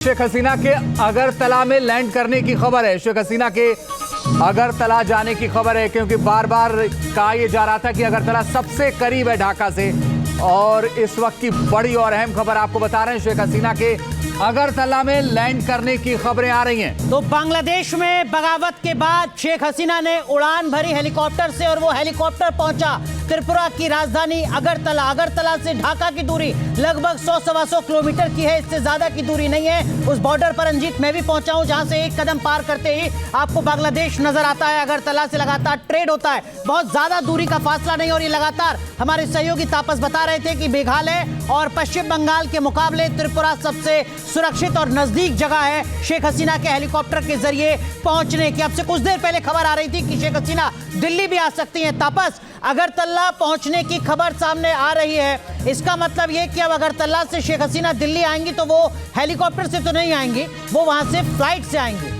शेख हसीना के अगरतला में लैंड करने की खबर है। शेख हसीना के अगरतला जाने की खबर है, क्योंकि बार बार कहा यह जा रहा था कि अगरतला सबसे करीब है ढाका से। और इस वक्त की बड़ी और अहम खबर आपको बता रहे हैं, शेख हसीना के अगरतला में लैंड करने की खबरें आ रही हैं। तो बांग्लादेश में बगावत के बाद शेख हसीना ने उड़ान भरी हेलीकॉप्टर से, और वो हेलीकॉप्टर पहुंचा त्रिपुरा की राजधानी अगरतला। अगरतला से ढाका की दूरी लगभग 100-125 किलोमीटर की है, इससे ज्यादा की दूरी नहीं है। उस बॉर्डर पर रंजीत मैं भी पहुंचा हूं, जहां से एक कदम पार करते ही आपको बांग्लादेश नजर आता है। अगरतला से लगातार ट्रेड होता है, बहुत ज्यादा दूरी का फासला नहीं। और ये लगातार हमारे सहयोगी तापस बता रहे थे कि मेघालय और पश्चिम बंगाल के मुकाबले त्रिपुरा सबसे सुरक्षित और नजदीक जगह है शेख हसीना के हेलीकॉप्टर के जरिए पहुंचने की। अब से कुछ देर पहले खबर आ रही थी कि शेख हसीना दिल्ली भी आ सकती हैं। तापस, अगरतला पहुंचने की खबर सामने आ रही है, इसका मतलब यह कि अब अगरतला से शेख हसीना दिल्ली आएंगी तो वो हेलीकॉप्टर से तो नहीं आएंगी, वो वहां से फ्लाइट से आएंगी।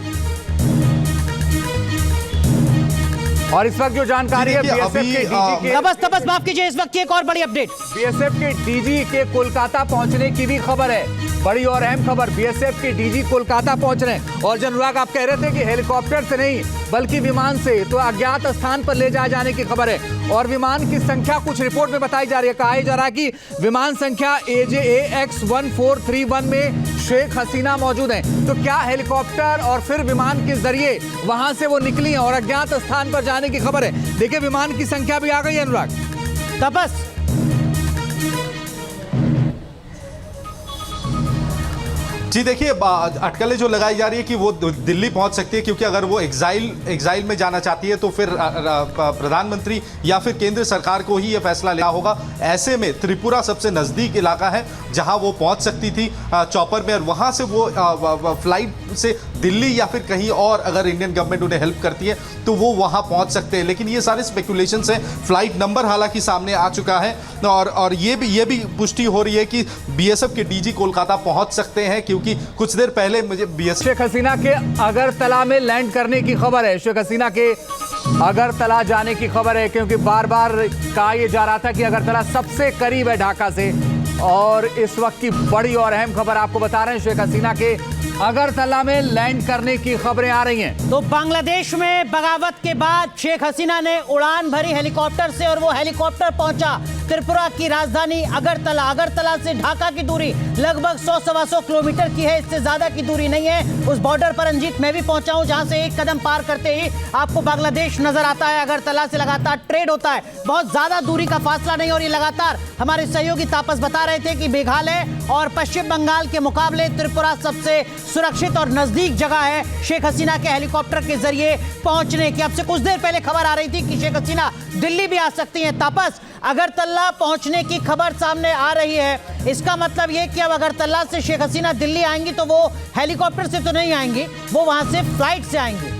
और इस वक्त जो जानकारी है बीएसएफ के डीजी के तपस माफ कीजिए, इस वक्त की एक और बड़ी अपडेट। बीएसएफ के डीजी के कोलकाता पहुंचने की भी खबर है, बड़ी और अहम खबर। बीएसएफ के डीजी कोलकाता पहुंच रहे हैं। और अनुराग, आप कह रहे थे कि हेलीकॉप्टर से नहीं बल्कि विमान से, तो अज्ञात स्थान पर ले जाए जाने की खबर है। और विमान की संख्या कुछ रिपोर्ट में बताई जा रही है, कहा जा रहा है कि विमान संख्या AJAX 1431 में शेख हसीना मौजूद है। तो क्या हेलीकॉप्टर और फिर विमान के जरिए वहां से वो निकली हैं और अज्ञात स्थान पर जाने की खबर है। देखिए, विमान की संख्या भी आ गई है अनुराग। तपस, जी देखिए, अटकलें जो लगाई जा रही है कि वो दिल्ली पहुंच सकती है, क्योंकि अगर वो एग्जाइल में जाना चाहती है तो फिर प्रधानमंत्री या फिर केंद्र सरकार को ही ये फैसला लेना होगा। ऐसे में त्रिपुरा सबसे नज़दीक इलाका है जहां वो पहुंच सकती थी चॉपर में, और वहां से वो फ्लाइट से दिल्ली या फिर कहीं और, अगर इंडियन गवर्नमेंट उन्हें हेल्प करती है तो वो वहां पहुंच सकते हैं। लेकिन ये सारे स्पेकुलेशंस हैं। फ्लाइट नंबर हालांकि सामने आ चुका है, और ये भी पुष्टि हो रही है कि बीएसएफ के डीजी कोलकाता पहुंच सकते हैं, क्योंकि कुछ देर पहले मुझे बीएसएफ शेख हसीना के अगरतला में लैंड करने की खबर है। शेख हसीना के अगरतला जाने की खबर है, क्योंकि बार बार कहा यह जा रहा था कि अगरतला सबसे करीब है ढाका से। और इस वक्त की बड़ी और अहम खबर आपको बता रहे हैं, शेख हसीना के अगरतला में लैंड करने की खबरें आ रही हैं। तो बांग्लादेश में बगावत के बाद शेख हसीना ने उड़ान भरी हेलीकॉप्टर से, और वो हेलीकॉप्टर पहुंचा त्रिपुरा की राजधानी अगरतला। अगरतला से ढाका की दूरी लगभग 100-125 किलोमीटर की है, इससे ज्यादा की दूरी नहीं है। उस बॉर्डर पर रंजीत मैं भी पहुंचा हूं, जहां से एक कदम पार करते ही आपको बांग्लादेश नजर आता है। अगरतला से लगातार ट्रेड होता है, बहुत ज्यादा दूरी का फासला नहीं। और ये लगातार हमारे सहयोगी तापस बता रहे थे कि मेघालय और पश्चिम बंगाल के मुकाबले त्रिपुरा सबसे सुरक्षित और नजदीक जगह है शेख हसीना के हेलीकॉप्टर के जरिए पहुंचने की। अब से कुछ देर पहले खबर आ रही थी कि शेख हसीना दिल्ली भी आ सकती हैं। तापस, अगरतला पहुंचने की खबर सामने आ रही है, इसका मतलब यह कि अब अगरतला से शेख हसीना दिल्ली आएंगी तो वो हेलीकॉप्टर से तो नहीं आएंगी, वो वहां से फ्लाइट से आएंगी।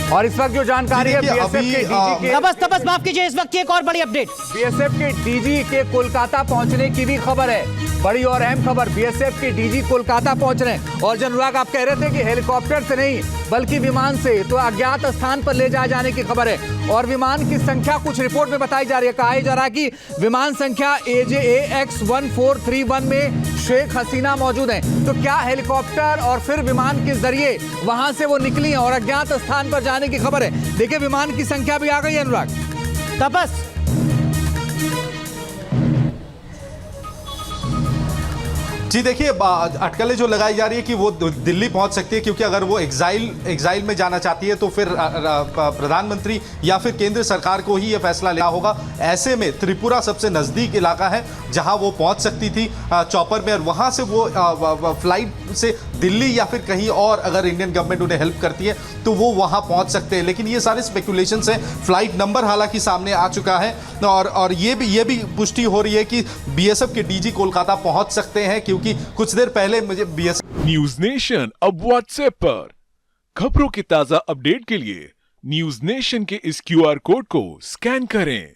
और इस वक्त जो जानकारी है बीएसएफ के डीजी के तपस माफ कीजिए, इस वक्त की एक और बड़ी अपडेट। बीएसएफ के डीजी के कोलकाता पहुंचने की भी खबर है, बड़ी और अहम खबर। बीएसएफ के डीजी कोलकाता पहुंच रहे हैं। और अनुराग, आप कह रहे थे कि हेलीकॉप्टर से नहीं बल्कि विमान से, तो अज्ञात स्थान पर ले जाए जाने की खबर है। और विमान की संख्या कुछ रिपोर्ट में बताई जा रही है, कहा जा रहा है कि विमान संख्या AJAX 1431 में शेख हसीना मौजूद है। तो क्या हेलीकॉप्टर और फिर विमान के जरिए वहां से वो निकली हैं और अज्ञात स्थान पर जाने की खबर है। देखिए, विमान की संख्या भी आ गई है अनुराग। तपस, जी देखिए, अटकलें जो लगाई जा रही है कि वो दिल्ली पहुंच सकती है, क्योंकि अगर वो एग्जाइल में जाना चाहती है तो फिर प्रधानमंत्री या फिर केंद्र सरकार को ही ये फैसला लेना होगा। ऐसे में त्रिपुरा सबसे नज़दीक इलाका है जहां वो पहुंच सकती थी चॉपर में, और वहां से वो फ्लाइट से दिल्ली या फिर कहीं और, अगर इंडियन गवर्नमेंट उन्हें हेल्प करती है तो वो वहां पहुंच सकते हैं। लेकिन ये सारे स्पेकुलेशंस हैं। फ्लाइट नंबर हालांकि सामने आ चुका है, और ये भी पुष्टि हो रही है कि बीएसएफ के डीजी कोलकाता पहुंच सकते हैं, क्योंकि कुछ देर पहले मुझे बीएसएफ न्यूज नेशन अब व्हाट्सएप पर खबरों की ताजा अपडेट के लिए न्यूज नेशन के इस QR कोड को स्कैन करें।